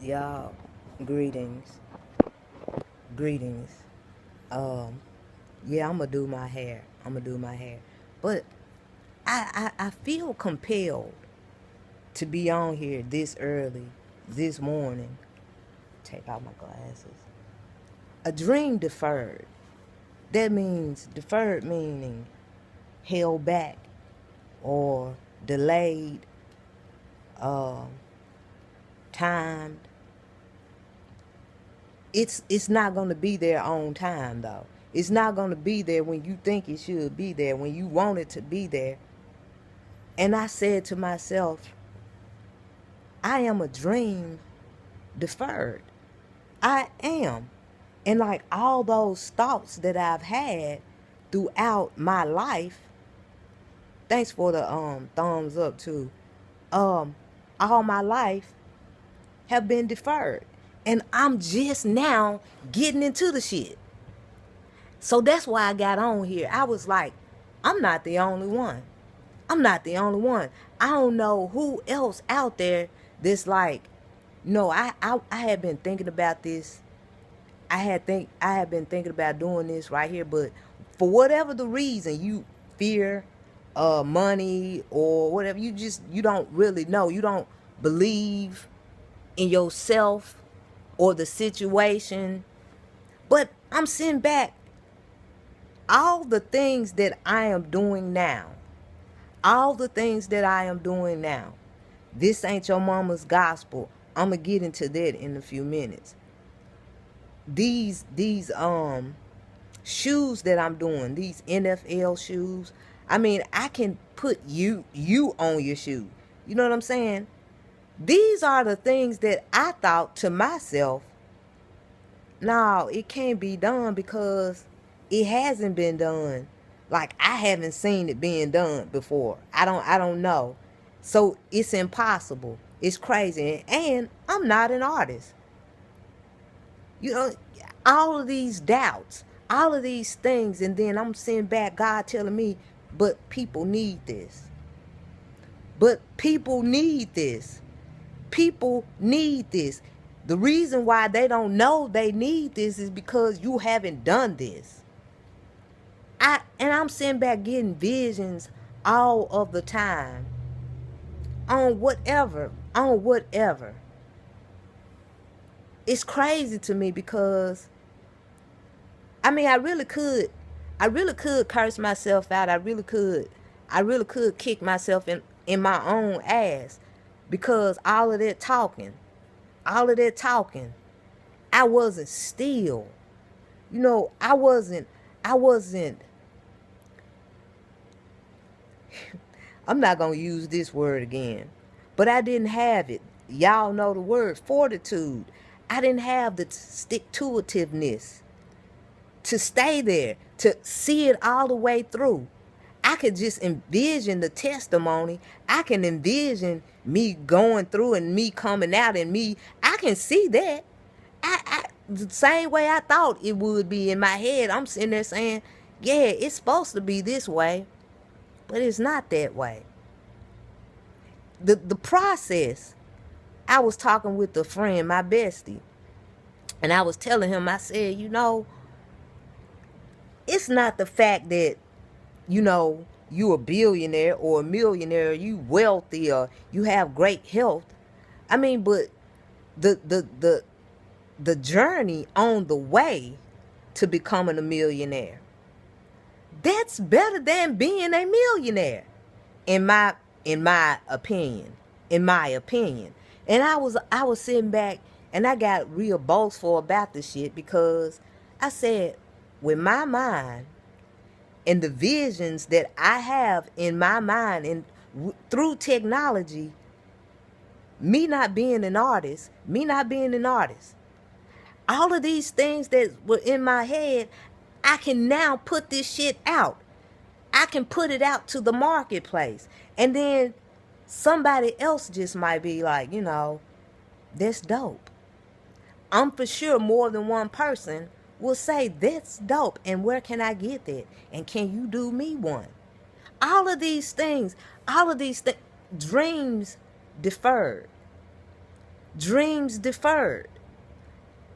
Y'all, greetings. Greetings. Um, yeah, I'm gonna do my hair. I'm gonna do my hair. But I feel compelled to be on here this early, this morning. Take out my glasses. A dream deferred. That means deferred meaning held back or delayed, um, timed. It's not going to be there on time though. It's not going to be there when you think it should be there, when you want it to be there. And I said to myself, I am a dream deferred. I am. And like all those thoughts that I've had throughout my life, thanks for the thumbs up too. Um all my life have been deferred. And I'm just now getting into the shit. So that's why I got on here. I was like, I'm not the only one. I'm not the only one. I don't know who else out there that's like, no, I had been thinking about this. I had been thinking about doing this right here, but for whatever the reason, you fear money or whatever, you don't really know. You don't believe in yourself or the situation. But I'm sitting back, all the things that I am doing now, all the things that I am doing now. This ain't your mama's gospel. I'm gonna get into that in a few minutes. These shoes that I'm doing, these NFL shoes. I mean, I can put you on your shoe. You know what I'm saying? These are the things that I thought to myself, no, it can't be done because it hasn't been done. Like I haven't seen it being done before. I don't know. So it's impossible. It's crazy. And I'm not an artist. You know, all of these doubts, all of these things, and then I'm sitting back, God telling me, but people need this. But people need this. People need this. The reason why they don't know they need this is because you haven't done this. I'm sitting back getting visions all of the time on whatever. It's crazy to me because I mean I really could curse myself out. I really could kick myself in my own ass because all of that talking, I wasn't still. You know, I wasn't I'm not going to use this word again, but I didn't have it. Y'all know the word fortitude. I didn't have the stick to itiveness to stay there, to see it all the way through. I could just envision the testimony. I can envision me going through and me coming out and me. I can see that. The same way I thought it would be in my head. I'm sitting there saying, yeah, it's supposed to be this way, but it's not that way. The process. I was talking with a friend, my bestie, and I was telling him, I said, you know, it's not the fact that, you know, you a billionaire or a millionaire, you wealthy or you have great health. I mean, but the journey on the way to becoming a millionaire, that's better than being a millionaire, in my opinion. In my opinion. And I was sitting back and I got real boastful about this shit because I said, with my mind and the visions that I have in my mind and through technology, me not being an artist, all of these things that were in my head, I can now put this shit out. I can put it out to the marketplace. And then somebody else just might be like, you know, that's dope. I'm for sure more than one person will say, that's dope. And where can I get that? And can you do me one? All of these things, dreams deferred. Dreams deferred.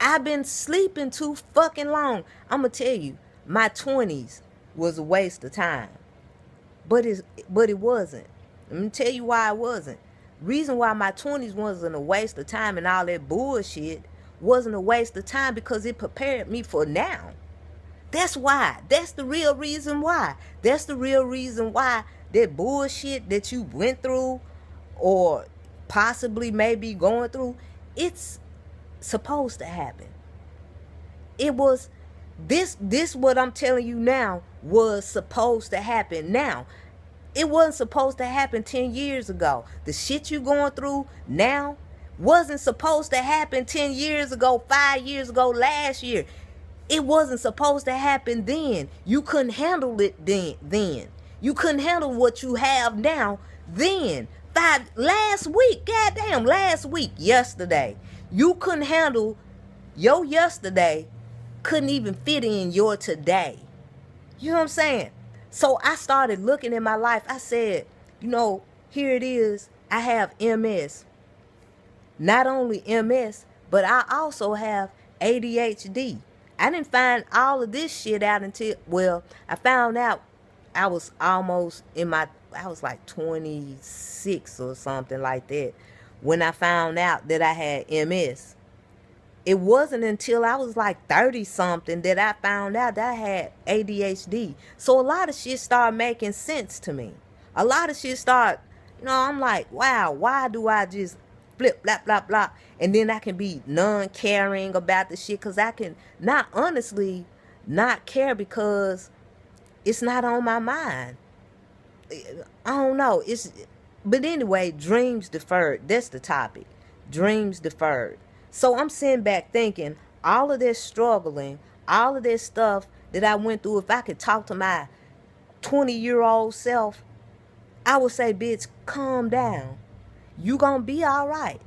I've been sleeping too fucking long. I'm going to tell you, my 20s was a waste of time. But it wasn't. Let me tell you why it wasn't. Reason why my 20s wasn't a waste of time and all that bullshit wasn't a waste of time because it prepared me for now. That's why. That's the real reason why. That's the real reason why that bullshit that you went through or possibly maybe going through, it's supposed to happen. It was this what I'm telling you now was supposed to happen now. It wasn't supposed to happen 10 years ago. The shit you going through now wasn't supposed to happen 10 years ago, 5 years ago, last year. It wasn't supposed to happen then. You couldn't handle it then. You couldn't handle what you have now then. Last week, goddamn, last week, yesterday. You couldn't handle your yesterday, couldn't even fit in your today. You know what I'm saying? So I started looking at my life. I said, here it is. I have MS. Not only MS, but I also have ADHD. I didn't find all of this shit out until, I found out I was like 26 or something like that when I found out that I had MS. It wasn't until I was like 30 something that I found out that I had ADHD. So a lot of shit started making sense to me. A lot of shit started, I'm like, wow, why do I just flip, blah, blah, blah. And then I can be non-caring about the shit because I can not care because it's not on my mind. I don't know. But anyway, dreams deferred. That's the topic. Dreams deferred. So I'm sitting back thinking, all of this struggling, all of this stuff that I went through, if I could talk to my 20-year-old self, I would say, bitch, calm down. You gonna be all right.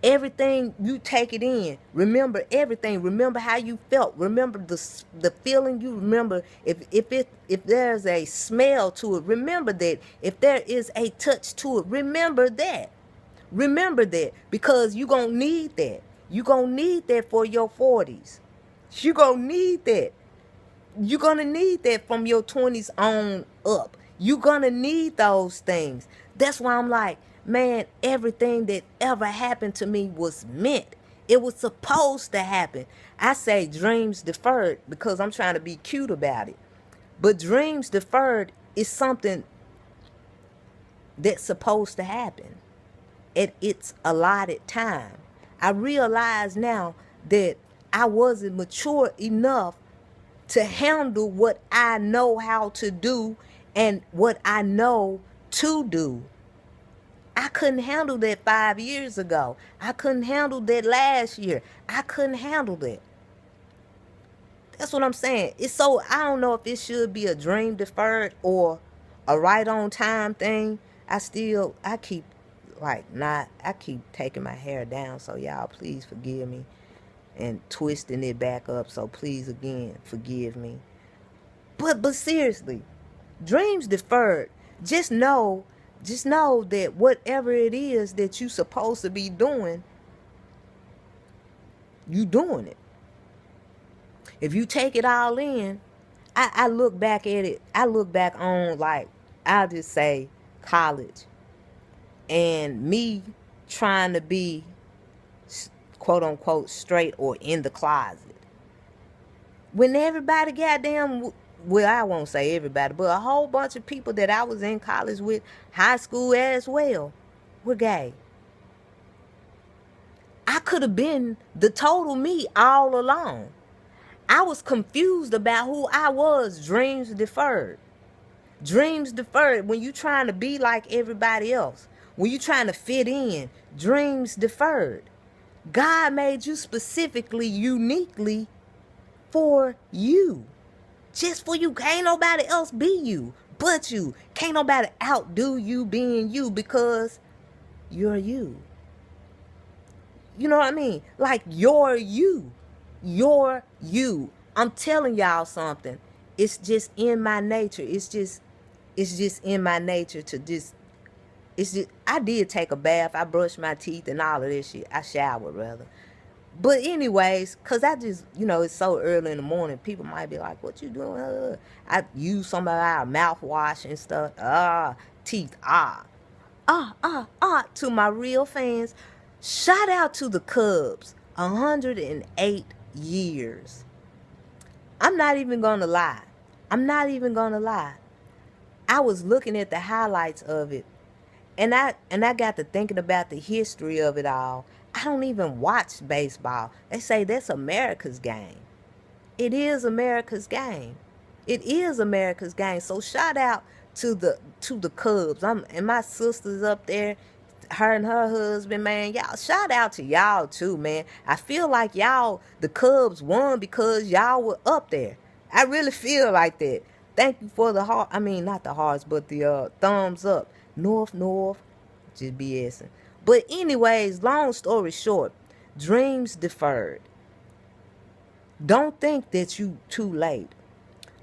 Everything, you take it in. Remember everything. Remember how you felt. Remember the feeling. You remember if there's a smell to it. Remember that. If there is a touch to it, remember that. Remember that, because you're going to need that. You're going to need that for your 40s. You're going to need that. You're going to need that from your 20s on up. You're going to need those things. That's why I'm like, man, everything that ever happened to me was meant. It was supposed to happen. I say dreams deferred because I'm trying to be cute about it. But dreams deferred is something that's supposed to happen at its allotted time. I realize now that I wasn't mature enough to handle what I know how to do and what I know to do. I couldn't handle that 5 years ago. I couldn't handle that last year. I couldn't handle that. That's what I'm saying. I don't know if it should be a dream deferred or a right on time thing. I keep taking my hair down, so y'all please forgive me, and twisting it back up, so please again forgive me. But seriously, dreams deferred. Just know that whatever it is that you supposed to be doing, you doing it. If you take it all in, I look back at it. I look back on, like, I'll just say college. And me trying to be, quote unquote, straight or in the closet. When everybody goddamn, I won't say everybody, but a whole bunch of people that I was in college with, high school as well, were gay. I could have been the total me all along. I was confused about who I was. Dreams deferred. Dreams deferred. When you trying to be like everybody else, when you trying to fit in, dreams deferred. God made you specifically, uniquely for you. Just for you. Can't nobody else be you but you. Can't nobody outdo you being you, because you're you. You know what I mean? Like, you're you. You're you. I'm telling y'all something. It's just in my nature. It's just in my nature to just, It's just, I did take a bath. I brushed my teeth and all of this shit. I showered, rather. But anyways, because I just, it's so early in the morning. People might be like, what you doing? I use some of our mouthwash and stuff. Teeth. To my real fans. Shout out to the Cubs. 108 years. I'm not even going to lie. I was looking at the highlights of it. And I got to thinking about the history of it all. I don't even watch baseball. They say that's America's game. It is America's game. It is America's game. So shout out to the Cubs. And my sister's up there, her and her husband, man. Y'all, shout out to y'all too, man. I feel like y'all, the Cubs won because y'all were up there. I really feel like that. Thank you for the heart. I mean, not the hearts, but the thumbs up. North, just BSing. But anyways, long story short, dreams deferred. Don't think that you too late.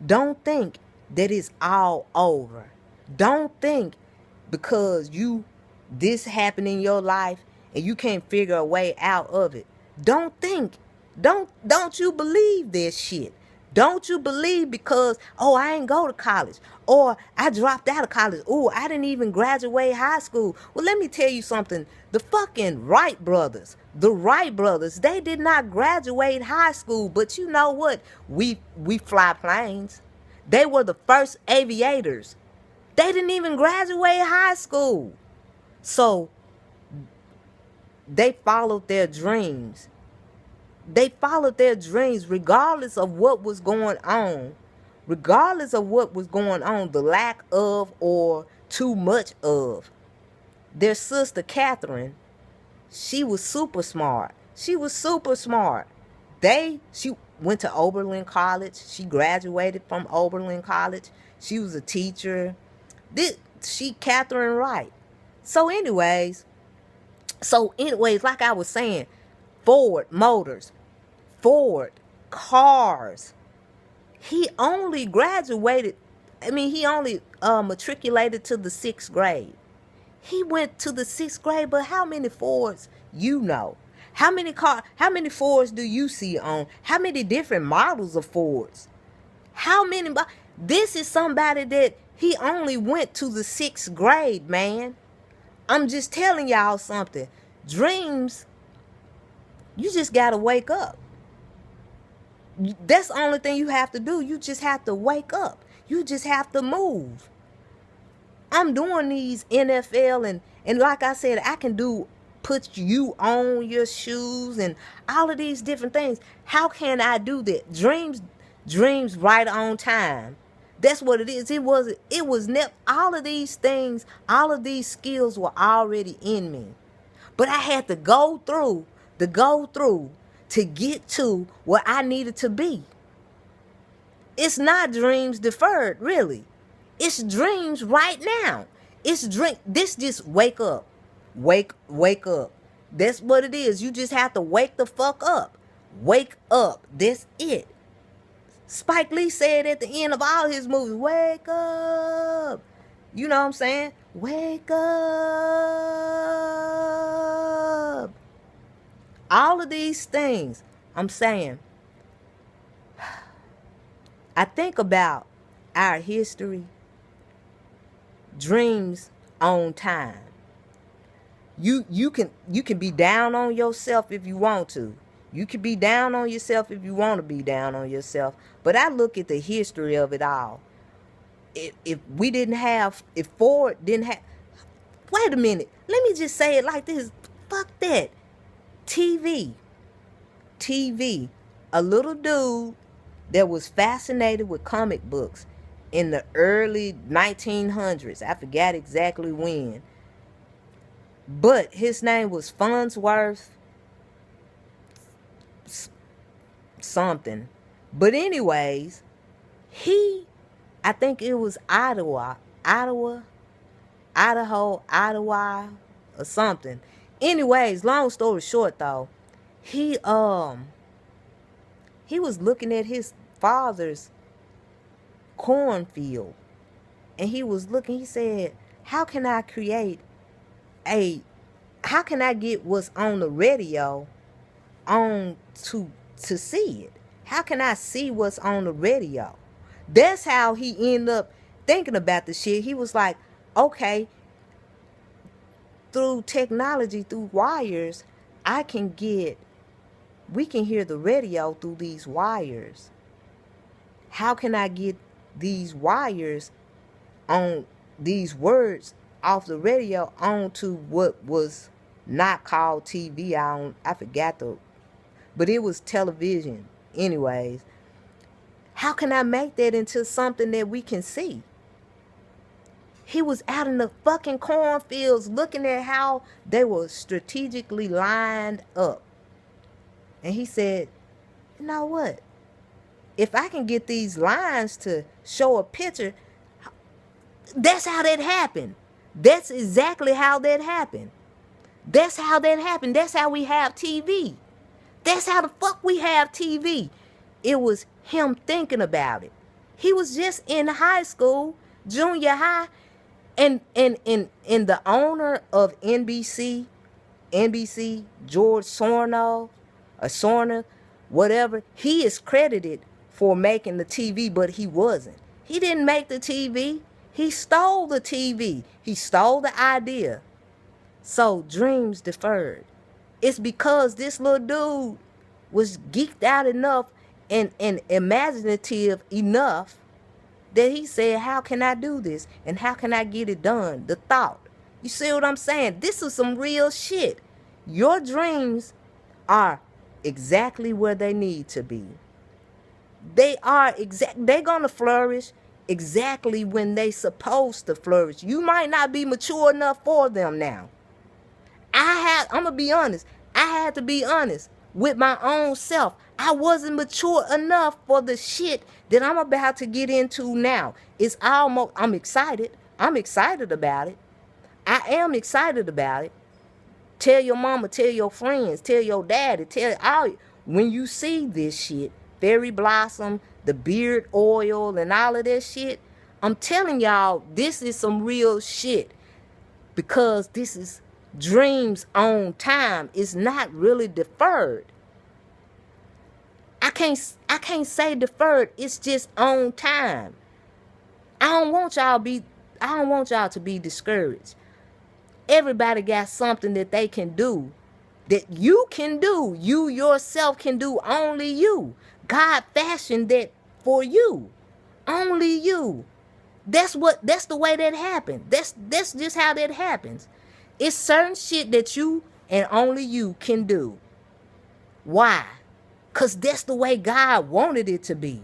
Don't think that it's all over. Don't think because this happened in your life and you can't figure a way out of it. Don't you believe this shit. Don't you believe because, I ain't go to college, or I dropped out of college, I didn't even graduate high school. Well, let me tell you something. The fucking Wright Brothers, they did not graduate high school, but you know what? We fly planes. They were the first aviators. They didn't even graduate high school. So they followed their dreams. They followed their dreams regardless of what was going on. Regardless of what was going on, the lack of or too much of. Their sister, Katherine, she was super smart. She went to Oberlin College. She graduated from Oberlin College. She was a teacher. Katherine Wright. So anyways, like I was saying, Ford Motors, Ford cars. He only graduated, he only matriculated to the 6th grade. He went to the 6th grade, but how many Fords you know? How many Fords do you see on? How many different models of Fords? This is somebody that he only went to the 6th grade, man. I'm just telling y'all something. Dreams, you just got to wake up. That's the only thing you have to do. You just have to wake up. You just have to move. I'm doing these NFL and like I said, I can put you on your shoes and all of these different things. How can I do that? Dreams right on time. That's what it is. It was never, all of these things, all of these skills were already in me. But I had to go through to get to where I needed to be. It's not dreams deferred, really. It's dreams right now. This just wake up. Wake up. That's what it is. You just have to wake the fuck up. Wake up. That's it. Spike Lee said at the end of all his movies, wake up. You know what I'm saying? Wake up. All of these things, I'm saying, I think about our history, dreams on time. You can be down on yourself if you want to. You can be down on yourself if you want to be down on yourself. But I look at the history of it all. If Ford didn't have, wait a minute, let me just say it like this. Fuck that. TV. A little dude that was fascinated with comic books in the early 1900s. I forgot exactly when. But his name was Farnsworth something. But anyways, I think it was Idaho, or something. Anyways, long story short though, he was looking at his father's cornfield, and he said, how can I create a how can I get what's on the radio on to see it? How can I see what's on the radio? That's how he ended up thinking about the shit. He was like, okay, through technology, through wires, we can hear the radio through these wires. How can I get these wires on these words off the radio onto what was not called TV? I forgot but it was television. Anyways, how can I make that into something that we can see? He was out in the fucking cornfields looking at how they were strategically lined up. And he said, you know what? If I can get these lines to show a picture, that's how that happened. That's exactly how that happened. That's how that happened. That's how we have TV. That's how the fuck we have TV. It was him thinking about it. He was just in high school, junior high, and the owner of NBC, George Sorno, or Sorna, whatever, he is credited for making the TV, but he wasn't. He didn't make the TV. He stole the TV. He stole the idea. So dreams deferred. It's because this little dude was geeked out enough and imaginative enough that he said, how can I do this? And how can I get it done? The thought. You see what I'm saying? This is some real shit. Your dreams are exactly where they need to be. They're gonna flourish exactly when they supposed to flourish. You might not be mature enough for them now. I'm gonna be honest. I had to be honest with my own self. I wasn't mature enough for the shit that I'm about to get into now. I'm excited. I'm excited about it. I am excited about it. Tell your mama, tell your friends, tell your daddy, when you see this shit, Fairy Blossom, the beard oil, and all of that shit, I'm telling y'all, this is some real shit. Because this is dreams on time. It's not really deferred. I can't say deferred. It's just on time. I don't want y'all to be discouraged. Everybody got something that they can do, that you can do. You yourself can do. Only you. God fashioned that for you. Only you. That's the way that happened. That's just how that happens. It's certain shit that you and only you can do. Why? Because that's the way God wanted it to be.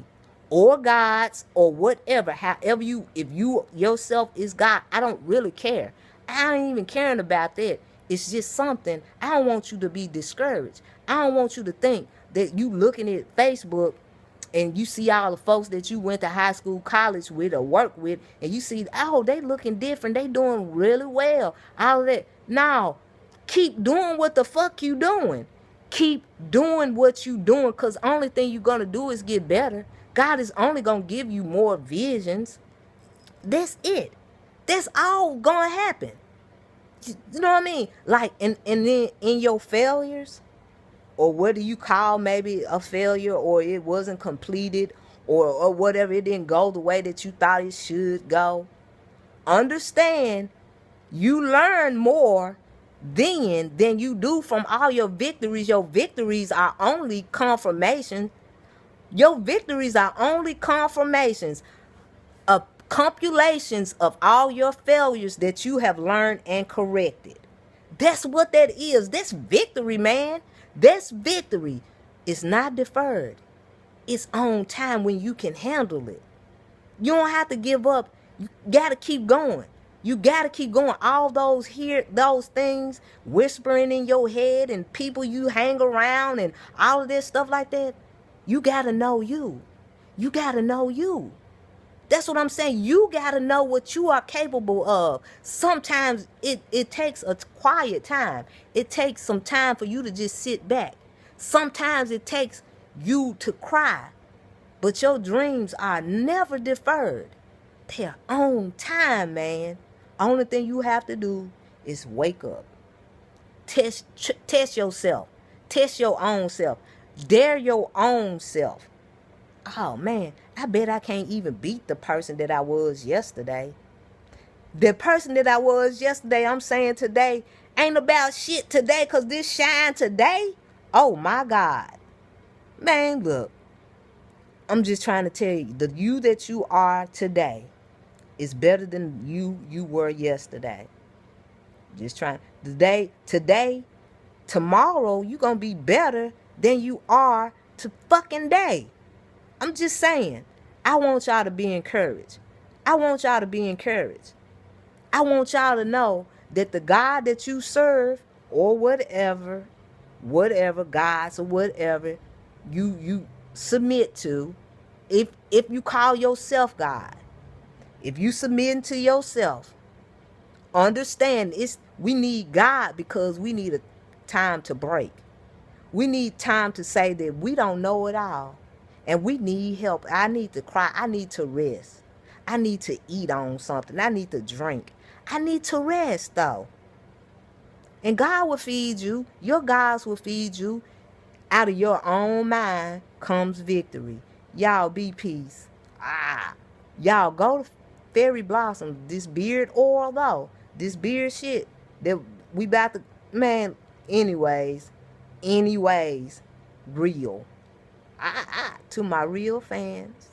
Or God's, or whatever. However if you yourself is God, I don't really care. I ain't even caring about that. It's just something. I don't want you to be discouraged. I don't want you to think that you looking at Facebook and you see all the folks that you went to high school, college with, or work with, and you see, oh, they looking different. They doing really well. All of that. No, keep doing what the fuck you doing. Keep doing what you doing, because the only thing you're going to do is get better. God is only going to give you more visions. That's it. That's all going to happen. You know what I mean? Like, and then in your failures, or what do you call maybe a failure, or it wasn't completed, or whatever, it didn't go the way that you thought it should go. Understand, you learn more then than you do from all your victories. Your victories are only confirmation. Your victories are only confirmations of compilations of all your failures that you have learned and corrected. That's what that is. That's victory, man. That's victory. It's not deferred. It's on time when you can handle it. You don't have to give up. You gotta keep going. You gotta keep going. All those things whispering in your head and people you hang around and all of this stuff like that. You gotta know you. You gotta know you. That's what I'm saying. You gotta know what you are capable of. Sometimes it takes a quiet time. It takes some time for you to just sit back. Sometimes it takes you to cry. But your dreams are never deferred. They're on time, man. Only thing you have to do is wake up. Test yourself. Test your own self. Dare your own self. Oh man, I bet I can't even beat the person that I was yesterday. The person that I was yesterday, I'm saying today, ain't about shit today, because this shine today, oh my God. Man, look, I'm just trying to tell you, the you that you are today is better than you were yesterday. Just trying. Today, tomorrow, you're going to be better than you are to fucking day. I'm just saying, I want y'all to be encouraged. I want y'all to be encouraged. I want y'all to know that the God that you serve, or whatever gods or whatever you submit to, if you call yourself God, if you submit to yourself, understand we need God because we need a time to break. We need time to say that we don't know it all and we need help. I need to cry. I need to rest. I need to eat on something. I need to drink. I need to rest though. And God will feed you. Your gods will feed you. Out of your own mind comes victory. Y'all be peace. Y'all go to Fairy Blossom. This beard oil though. This beard shit that we about to, man, anyways, real. To my real fans.